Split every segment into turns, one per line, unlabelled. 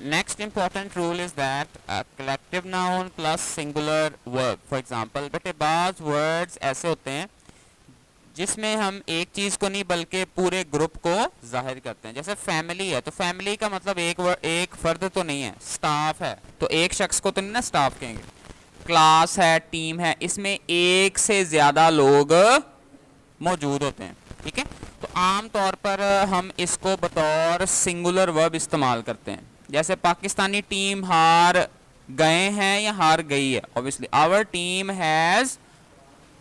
Next important rule is that collective noun plus singular verb. For example बेटे बाज words ऐसे होते हैं जिसमें हम एक चीज को नहीं बल्कि पूरे ग्रुप को जाहिर करते हैं। जैसे फैमिली है तो फैमिली का मतलब एक फर्द तो नहीं है, स्टाफ है तो एक शख्स को तो नहीं ना स्टाफ कहेंगे। क्लास है, टीम है, इसमें एक से ज्यादा लोग मौजूद होते हैं, ठीक है। तो आम तौर पर हम इसको बतौर सिंगुलर वर्ब इस्तेमाल करते हैं। जैसे पाकिस्तानी टीम हार गए हैं या हार गई है, obviously our team has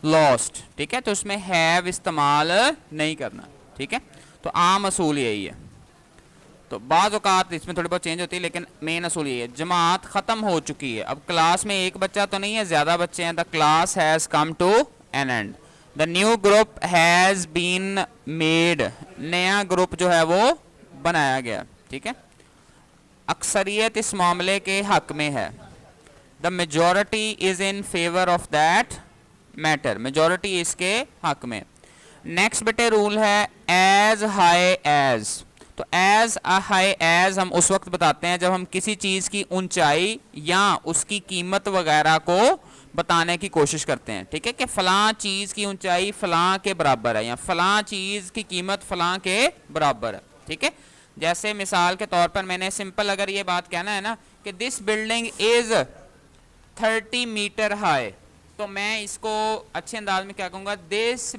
lost, ठीक है। तो उसमें हैव इस्तेमाल नहीं करना, ठीक है। तो आम असूल यही है। तो बाज़ औक़ात इसमें थोड़ी बहुत चेंज होती है लेकिन मेन असूल यही है। जमात ख़त्म हो चुकी है, अब क्लास में एक बच्चा तो नहीं है, ज़्यादा बच्चे हैं। The class has come to an end. The new group has been made, नया ग्रुप जो है वो बनाया गया, ठीक है। अक्सरियत इस मामले के हक में है। The majority is in favour of that matter, majority इसके हक में। नेक्स्ट बेटे रूल है एज हाई एज। तो एज हाई एज हम उस वक्त बताते हैं जब हम किसी चीज़ की ऊंचाई या उसकी कीमत वगैरह को बताने की कोशिश करते हैं, ठीक है। कि फलां चीज़ की ऊंचाई फलां के बराबर है या फलां चीज़ की कीमत फलां के बराबर है, ठीक है। जैसे मिसाल के तौर पर मैंने सिंपल अगर ये बात कहना है ना कि this building is 30 metre high, तो मैं इसको अच्छे अंदाज में क्या कहूँगा, this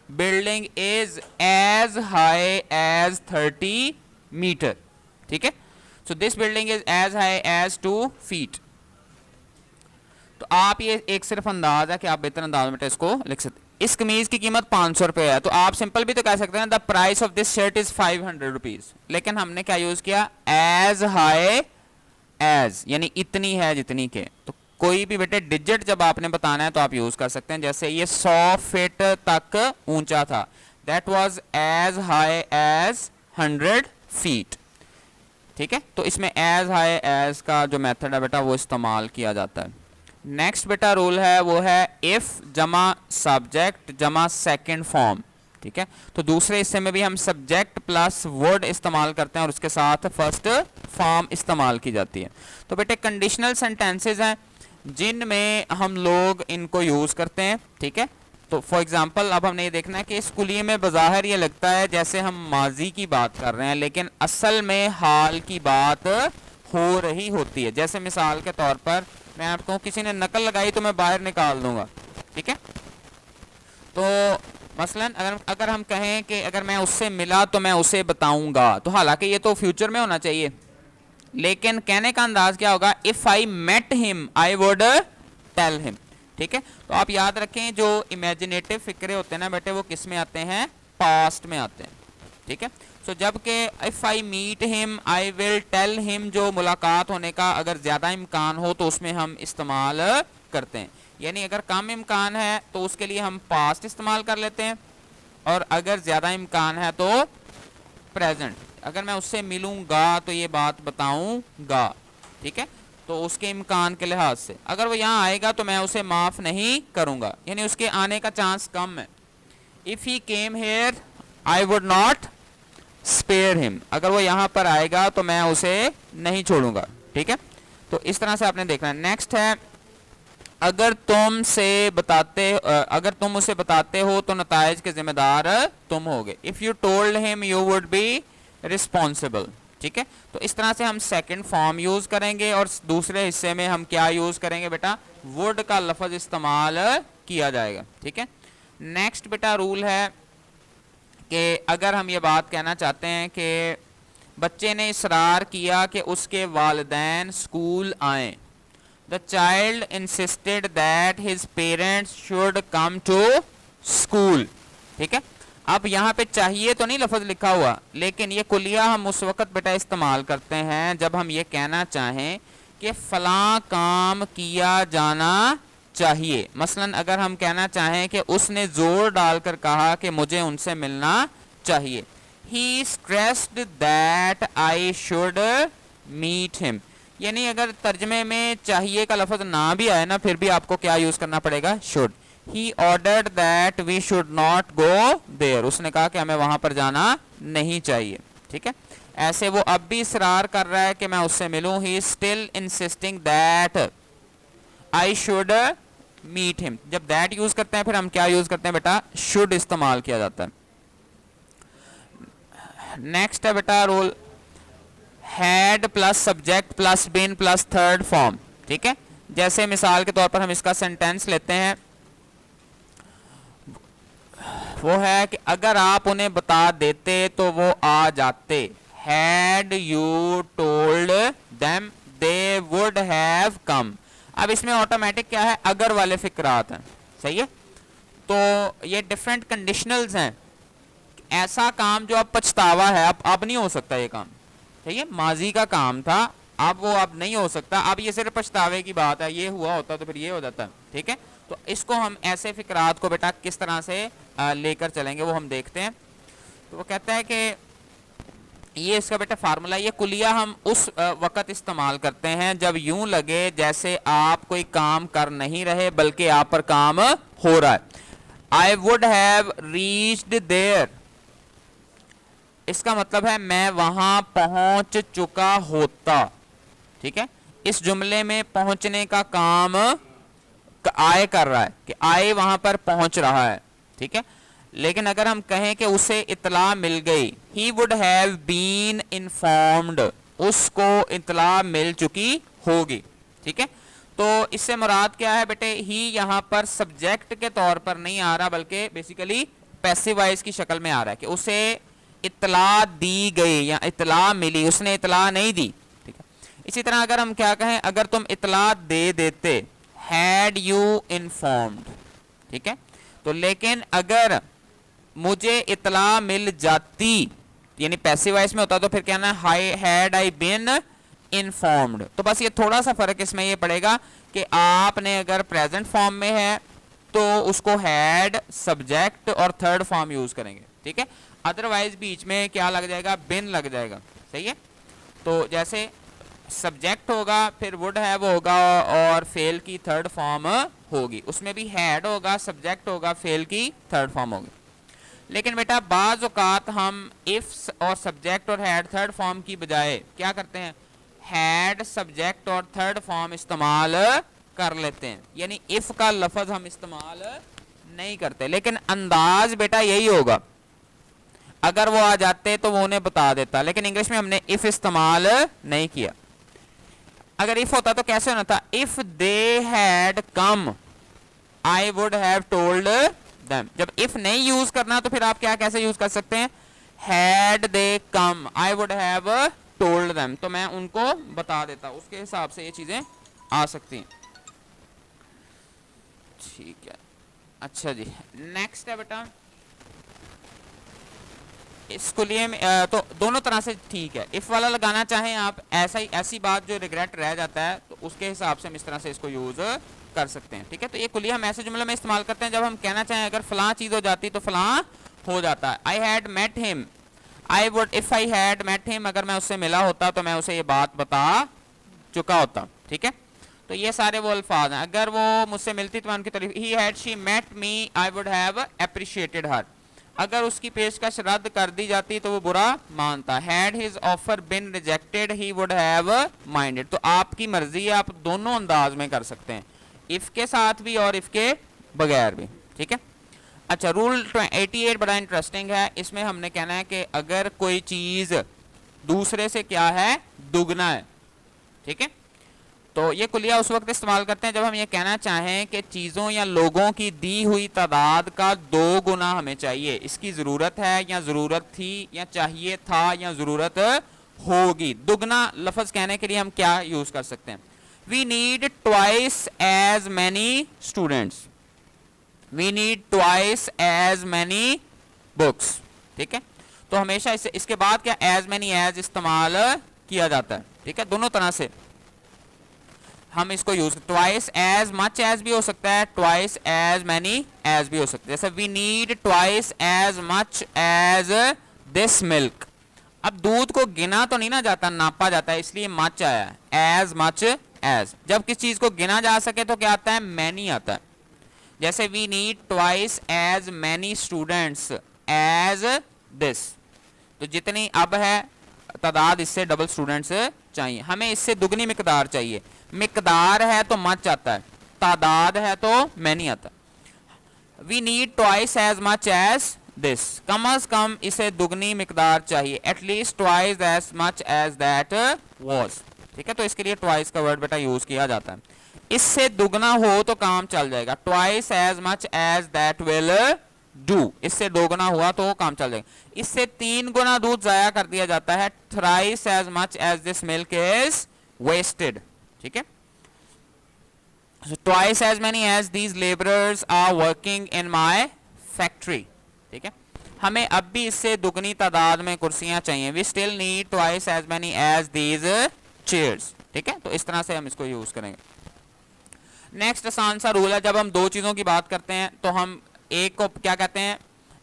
building is as high as 30 metre, ठीक है। So this building is as high as 2 feet. तो आप ये एक सिर्फ अंदाज है कि आप बेहतर अंदाज में इसको लिख सकते हैं। इस कमीज की कीमत 500 रुपये है, तो आप सिंपल भी तो कह सकते हैं the price of this shirt is 500 rupees, लेकिन हमने क्या यूज किया, एज हाई एज, यानी इतनी है जितनी के। तो कोई भी बेटे डिजिट जब आपने बताना है तो आप यूज कर सकते हैं। जैसे ये 100 फीट तक ऊंचा था, that was as high as 100 feet, ठीक है। तो इसमें एज हाई एज का जो मेथड है बेटा वो इस्तेमाल किया जाता है। नेक्स्ट बेटा रूल है वो है इफ जमा सब्जेक्ट जमा सेकंड फॉर्म, ठीक है। तो दूसरे हिस्से में भी हम सब्जेक्ट प्लस वर्ड इस्तेमाल करते हैं और उसके साथ फर्स्ट फॉर्म इस्तेमाल की जाती है। तो बेटे कंडीशनल सेंटेंसेस हैं जिनमें हम लोग इनको यूज करते हैं, ठीक है। तो फॉर एग्जांपल अब हमने ये देखना है कि इस कुलिये में बज़ाहिर ये लगता है जैसे हम माजी की बात कर रहे हैं लेकिन असल में हाल की बात हो रही होती है। जैसे मिसाल के तौर पर मैं आपको कहूँ किसी ने नकल लगाई तो मैं बाहर निकाल दूंगा, ठीक है। तो मसलन अगर हम कहें कि अगर मैं उससे मिला तो मैं उसे बताऊंगा, तो हालांकि ये तो फ्यूचर में होना चाहिए लेकिन कहने का अंदाज क्या होगा, if I met him I would tell him, ठीक है। तो आप याद रखें जो इमेजिनेटिव फिक्रे होते हैं ना बेटे वो किस में आते हैं, पास्ट में आते हैं, ठीक है। सो जबकि if I meet him I will tell him, जो मुलाकात होने का अगर ज्यादा इम्कान हो तो उसमें हम इस्तेमाल करते हैं। यानी अगर कम इम्कान है तो उसके लिए हम पास्ट इस्तेमाल कर लेते हैं और अगर ज्यादा इम्कान है तो प्रेजेंट। अगर मैं उससे मिलूंगा तो ये बात बताऊंगा, ठीक है। तो उसके इम्कान के लिहाज से अगर वो यहाँ आएगा तो मैं उसे माफ नहीं करूंगा, यानी उसके आने का चांस कम है। If he came here I would not spare him, अगर वो यहाँ पर आएगा तो मैं उसे नहीं छोड़ूंगा, ठीक है। तो इस तरह से आपने देखना है। नेक्स्ट है अगर तुम उसे बताते हो तो नताइज के जिम्मेदार तुम होगे। If you told him you would be responsible, ठीक है। तो इस तरह से हम सेकंड फॉर्म यूज करेंगे और दूसरे हिस्से में हम क्या यूज करेंगे बेटा, वुड का लफ्ज इस्तेमाल किया जाएगा, ठीक है। नेक्स्ट बेटा रूल है कि अगर हम ये बात कहना चाहते हैं कि बच्चे ने इसरार किया कि उसके वालिदैन स्कूल आए, the child insisted that his parents should come to school, ठीक है। अब यहाँ पे चाहिए तो नहीं लफ्ज लिखा हुआ, लेकिन ये कुलिया हम उस वक्त बेटा इस्तेमाल करते हैं जब हम ये कहना चाहें कि फलां काम किया जाना चाहिए। मसलन अगर हम कहना चाहें कि उसने जोर डालकर कहा कि मुझे उनसे मिलना चाहिए, he stressed that I should meet him, यानी अगर तर्जमे में चाहिए का लफ्ज ना भी आए ना फिर भी आपको क्या यूज करना पड़ेगा, should. He ordered that we should not go there, उसने कहा कि हमें वहां पर जाना नहीं चाहिए, ठीक है। ऐसे वो अब भी इसरार कर रहा है कि मैं उससे मिलूं। He still insisting that I should meet him. जब दैट यूज करते हैं फिर हम क्या यूज करते हैं बेटा, शुड इस्तेमाल किया जाता है। नेक्स्ट है beta rule, had plus subject plus been plus third form. ठीक है, जैसे मिसाल के तौर पर हम इसका सेंटेंस लेते हैं, वो है कि अगर आप उन्हें बता देते तो वो आ जाते। Had you told them they would have come. अब इसमें ऑटोमेटिक क्या है, अगर वाले फिक्रात हैं। सही है, तो ये डिफरेंट कंडीशनल्स हैं। ऐसा काम जो अब पछतावा है, अब नहीं हो सकता ये काम। ठीक है, माजी का काम था, अब वो अब नहीं हो सकता। अब ये सिर्फ पछतावे की बात है, ये हुआ होता तो फिर ये हो जाता। ठीक है, तो इसको हम ऐसे फिक्रात को बेटा किस तरह से लेकर चलेंगे वो हम देखते हैं। तो वो कहता है कि ये इसका बेटा फार्मूला, ये कुलिया हम उस वक़्त इस्तेमाल करते हैं जब यूं लगे जैसे आप कोई काम कर नहीं रहे बल्कि आप पर काम हो रहा है। I would have reached there, इसका मतलब है मैं वहां पहुंच चुका होता। ठीक है, इस जुमले में पहुंचने का काम आए कर रहा है कि आए वहां पर पहुंच रहा है। ठीक है, लेकिन अगर हम कहें कि उसे इतला मिल गई, he would have been informed, उसको इतला मिल चुकी होगी। ठीक है, तो इससे मुराद क्या है बेटे, ही यहाँ पर सब्जेक्ट के तौर पर नहीं आ रहा बल्कि बेसिकली पैसिव वॉइस की शक्ल में आ रहा है कि उसे इतला दी गई या इतला मिली, उसने इतला नहीं दी। ठीक है, इसी तरह अगर हम क्या कहें, अगर तुम इतला दे देते, हैड यू इन्फॉर्म्ड। ठीक है, तो लेकिन अगर मुझे इतला मिल जाती, यानी पैसिव वॉइस में होता तो फिर कहना हाई हैड आई बीन इन्फॉर्म्ड। तो बस ये थोड़ा सा फर्क इसमें ये पड़ेगा कि आपने अगर प्रेजेंट फॉर्म में है तो उसको हैड सब्जेक्ट और थर्ड फॉर्म यूज करेंगे। ठीक है, अदरवाइज बीच में क्या लग जाएगा, बिन लग जाएगा। सही है, तो जैसे सब्जेक्ट होगा फिर वुड हैव होगा और फेल की थर्ड फॉर्म होगी, उसमें भी हैड होगा, सब्जेक्ट होगा, फेल की थर्ड फॉर्म होगी। लेकिन बेटा बाज औकात हम इफ और सब्जेक्ट और हैड थर्ड फॉर्म की बजाय क्या करते हैं, हैड सब्जेक्ट और थर्ड फॉर्म इस्तेमाल कर लेते हैं, यानी इफ का लफ्ज हम इस्तेमाल नहीं करते। लेकिन अंदाज बेटा यही होगा, अगर वो आ जाते तो वो उन्हें बता देता, लेकिन इंग्लिश में हमने इफ इस्तेमाल नहीं किया। अगर इफ होता तो कैसे होना था, if they had come I would have told them. जब इफ नहीं यूज करना तो फिर आप क्या कैसे यूज कर सकते हैं, had they come I would have told them, तो मैं उनको बता देता, उसके हिसाब से ये चीजें आ सकती हैं। ठीक है, अच्छा जी, नेक्स्ट है बेटा इसको लिए तो दोनों तरह से ठीक है। इफ वाला लगाना चाहें आप, ऐसा ही ऐसी बात जो रिग्रेट रह जाता है तो उसके हिसाब से हम इस तरह से इसको यूज कर सकते हैं। ठीक है, तो ये कुलिया हम ऐसे जुमले में इस्तेमाल करते हैं जब हम कहना चाहें अगर फलां चीज हो जाती तो फलां हो जाता है। I had met him, I would if I had met him, अगर मैं उससे मिला होता तो मैं उसे ये बात बता चुका होता। ठीक है, तो ये सारे वो अल्फाज हैं। अगर वो मुझसे मिलती तो मैं उनकी तारीफ, he had she met me I would have appreciated her, अगर उसकी पेशकश रद्द कर दी जाती तो वो बुरा मानता। Had his offer been rejected he would have minded. तो आपकी मर्जी है, आप दोनों अंदाज में कर सकते हैं, इफ के साथ भी और इफ के बगैर भी। ठीक है, अच्छा रूल 88 बड़ा इंटरेस्टिंग है। इसमें हमने कहना है कि अगर कोई चीज दूसरे से क्या है, दुगना है। ठीक है, तो ये कुलिया उस वक्त इस्तेमाल करते हैं जब हम ये कहना चाहें कि चीज़ों या लोगों की दी हुई तादाद का 2 गुना हमें चाहिए। इसकी ज़रूरत है या ज़रूरत थी या चाहिए था या ज़रूरत होगी। दुगना लफ्ज़ कहने के लिए हम क्या यूज़ कर सकते हैं, we need twice as many students, we need twice as many books. ठीक है, तो हमेशा इसके बाद क्या एज मैनी एज इस्तेमाल किया जाता है। ठीक है, दोनों तरह से हम इसको use, twice as much as भी हो सकता है, ट्वाइस एज मैनी एज भी हो सकता है। जैसे we need twice as much as this milk. अब दूध को गिना तो नहीं ना जाता, नापा जाता है, इसलिए मच आया है, एज मच एज। जब किस चीज को गिना जा सके तो क्या आता है, मैनी आता है। जैसे we need twice as many students as this, तो जितनी अब है तादाद इससे डबल स्टूडेंट्स चाहिए, हमें इससे दुगनी मिकदार चाहिए। मिकदार है तो मच आता है, तादाद है तो मैनी आता है। We need twice as much as this, कम अज कम इसे दुगनी मिकदार चाहिए, at least twice as much as that was. ठीक है, तो इसके लिए ट्वाइस का वर्ड बेटा यूज किया जाता है। इससे दुगना हो तो काम चल जाएगा, twice as much as that will do, इससे दोगुना हुआ तो काम चल जाएगा। इससे 3 गुना दूध जाया कर दिया जाता है, thrice as much as this milk is wasted. ठीक है, twice as many as these labourers are working in my factory. ठीक है, हमें अब भी इससे दुगनी तादाद में कुर्सियां चाहिए, we still need twice as many as these chairs. ठीक है, तो इस तरह से हम इसको यूज करेंगे। नेक्स्ट आसान सा रूल है, जब हम दो चीजों की बात करते हैं तो हम एक को क्या कहते हैं,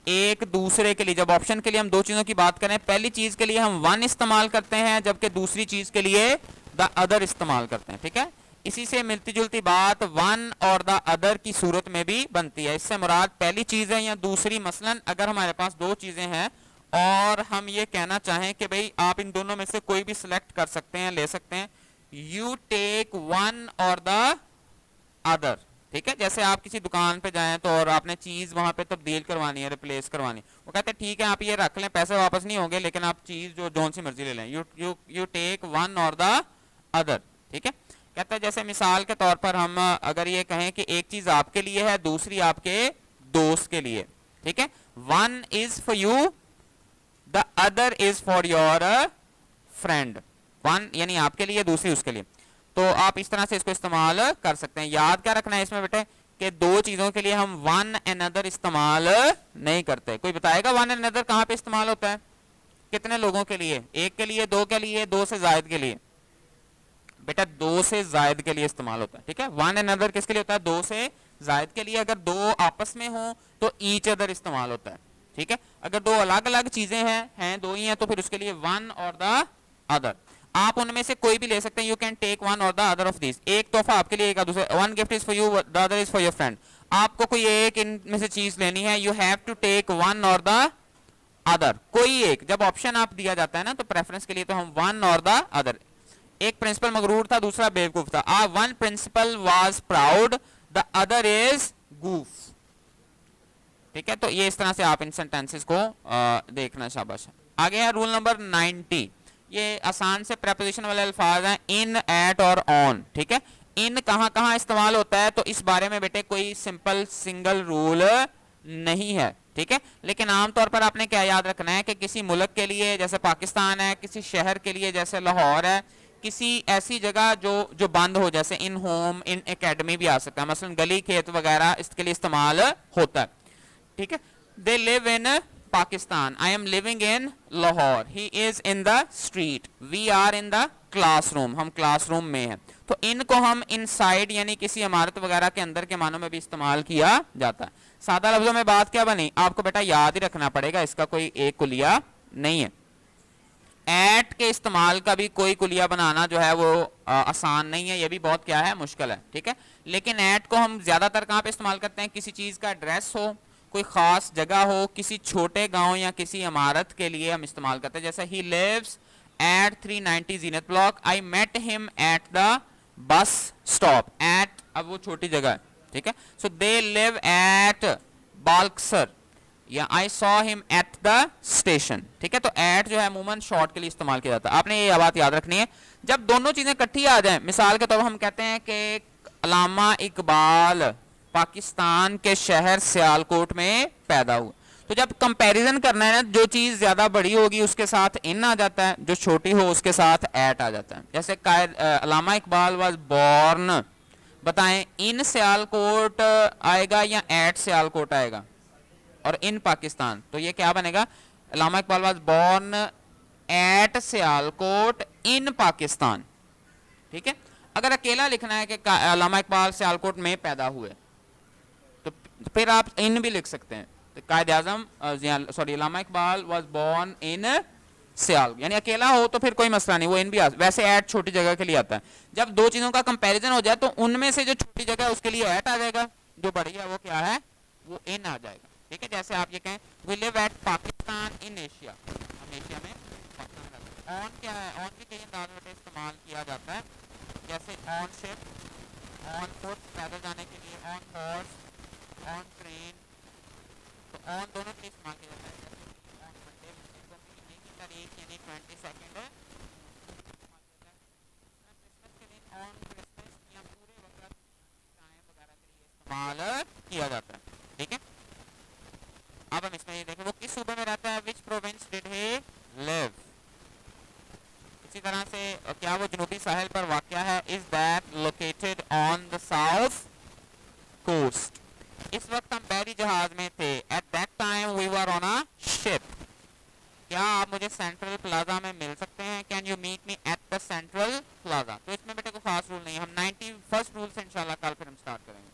एक दूसरे के लिए, जब ऑप्शन के लिए हम दो चीजों की बात करें, पहली चीज के लिए हम वन इस्तेमाल करते हैं, जबकि दूसरी चीज के लिए द अदर इस्तेमाल करते हैं। ठीक है, इसी से मिलती जुलती बात वन और द अदर की सूरत में भी बनती है। इससे मुराद पहली चीज है या दूसरी। मसलन अगर हमारे पास दो चीजें हैं और हम ये कहना चाहें कि भाई आप इन दोनों में से कोई भी सिलेक्ट कर सकते हैं, ले सकते हैं, you take one or the other. ठीक है, जैसे आप किसी दुकान पे जाएं तो और आपने चीज वहां पे तब्दील करवानी है, रिप्लेस करवानी, वो कहते हैं ठीक है आप ये रख लें, पैसे वापस नहीं होंगे, लेकिन आप चीज जो जोन सी मर्जी ले लें, you take one or the other. ठीक है, कहता है जैसे मिसाल के तौर पर हम अगर ये कहें कि एक चीज आपके लिए है, दूसरी आपके दोस्त के लिए। ठीक है, one is for you, the other is for your friend. One यानी आपके लिए, दूसरी उसके लिए। तो आप इस तरह से इसको इस्तेमाल कर सकते हैं। याद क्या रखना है इसमें बेटे कि दो चीजों के लिए हम वन अनदर इस्तेमाल नहीं करते। कोई बताएगा वन अनदर कहां पे इस्तेमाल होता है? कितने लोगों के लिए? एक के लिए, दो के लिए, दो से जायद के लिए? बेटा दो से जायद के लिए इस्तेमाल होता है। ठीक है, वन अनदर किसके लिए होता है? दो से जायद के लिए। अगर दो आपस में हो तो ईच अदर इस्तेमाल होता है। ठीक है, अगर दो अलग अलग चीजें हैं दो ही हैं, तो फिर उसके लिए वन और द अदर। आप उनमें से कोई भी ले सकते हैं, you can take one or the other of this. एक तोहफा आपके लिए, एक दूसरे, one gift is for you, the other is for your friend. आपको कोई एक इनमें से चीज लेनी है, you have to take one or the other, कोई एक। जब ऑप्शन आप दिया जाता है ना तो प्रेफरेंस के लिए तो हम वन और द अदर। एक प्रिंसिपल मगरूर था, दूसरा बेवकूफ था। One principal was proud, the other is goof. ठीक है, तो ये इस तरह से आप इन सेंटेंसेस को देखना। शाबाश। आगे है रूल नंबर 90। ये आसान से प्रेपोजिशन वाले अल्फाज हैं, इन, एट और ऑन। ठीक है, इन कहां कहां इस्तेमाल होता है तो इस बारे में बेटे कोई सिंपल सिंगल रूल नहीं है। ठीक है, लेकिन आमतौर पर आपने क्या याद रखना है कि किसी मुल्क के लिए जैसे पाकिस्तान है, किसी शहर के लिए जैसे लाहौर है, किसी ऐसी जगह जो बंद हो, जैसे इन होम, इन एकेडमी भी आ सकता है, मसलन गली खेत वगैरह इसके लिए इस्तेमाल होता है। ठीक है, they live in Pakistan, I am living in Lahore, he is in the street, we are in the classroom, हम क्लासरूम में हैं। तो इनको हम इनसाइड यानी किसी इमारत वगैरह के अंदर के मानों में भी इस्तेमाल किया जाता है। सादा लफ्जों में बात क्या बनी, आपको बेटा याद ही रखना पड़ेगा, इसका कोई एक कुलिया नहीं है। एट के इस्तेमाल का भी कोई कुलिया बनाना जो है वो आसान नहीं है, ये भी बहुत क्या है, मुश्किल है। ठीक है, लेकिन एट को हम ज्यादातर कहाँ पे इस्तेमाल करते हैं? किसी चीज का एड्रेस हो, कोई खास जगह हो, किसी छोटे गांव या किसी इमारत के लिए हम इस्तेमाल करते हैं। जैसे he lives at 390 Zeenat block, I met him at the bus stop. At अब वो छोटी जगह है। ठीक है, सो दे लिव एट बाल्कसर या I saw him at the station. ठीक है, तो एट जो है अमूमन शॉर्ट के लिए इस्तेमाल किया जाता है। आपने ये बात याद रखनी है। जब दोनों चीजें इकट्ठी आ जाएं, मिसाल के तौर पर हम कहते हैं कि अल्लामा इकबाल पाकिस्तान के शहर सियालकोट में पैदा हुआ, तो जब कंपैरिजन करना है ना, जो चीज ज्यादा बड़ी होगी उसके साथ इन आ जाता है, जो छोटी हो उसके साथ एट आ जाता है। जैसे अल्लामा इकबाल वाज बॉर्न, बताएं इन सियालकोट आएगा या एट सियालकोट आएगा? और इन पाकिस्तान, तो ये क्या बनेगा? Allama Iqbal was born at Sialkot in Pakistan. ठीक है, अगर अकेला लिखना है कि अल्लामा इकबाल सियालकोट में पैदा हुए तो फिर आप इन भी लिख सकते हैं। तो Quaid Azam sorry Allama Iqbal was born in Sial, यानी अकेला हो तो फिर कोई मसला नहीं, वो इन भी वैसे ऐट छोटी जगह के लिए आता है। जब दो चीजों का कंपैरिजन हो जाए तो उनमें से जो छोटी जगह है उसके लिए ऐट आ जाएगा, जो बड़ी है वो क्या है, वो इन आ जाएगा। ठीक है, जैसे आप ये कहें we live at Pakistan in Asia, हम एशिया में पाकिस्तान में रहते हैं। ऑन क्या है, ऑन भी कई अंदाजों में इस्तेमाल किया जाता है, जैसे ऑन शिप, ऑन फुट पैदल जाने के लिए, ऑन हॉर्स, ऑन ट्रेन। तो ऑन दोनों के लिए इस्तेमाल किया जाता है, जैसे ऑन मंडे, मंडे को महीने की तारीख यानी 22 है इस्तेमाल किया जाता है। क्रिसमस के दिन ऑन क्रिसमस या पूरे वक्त टाइम वगैरह के लिए इस्तेमाल किया जाता है। ठीक है, अब हम इसमें ये देखें वो किस सूबे में रहता है, विच प्रोविंस डिड ही लिव। इसी तरह से क्या वो जनूबी साहिल पर वाक़या है, is that located on the south coast. इस वक्त हम बहरी जहाज में थे, at that time we were on a ship. क्या आप मुझे सेंट्रल प्लाजा में मिल सकते हैं, can you meet me at the central plaza. तो इसमें बेटे कोई खास रूल नहीं है, हम 91st रूल से इंशाल्लाह कल फिर हम स्टार्ट करेंगे।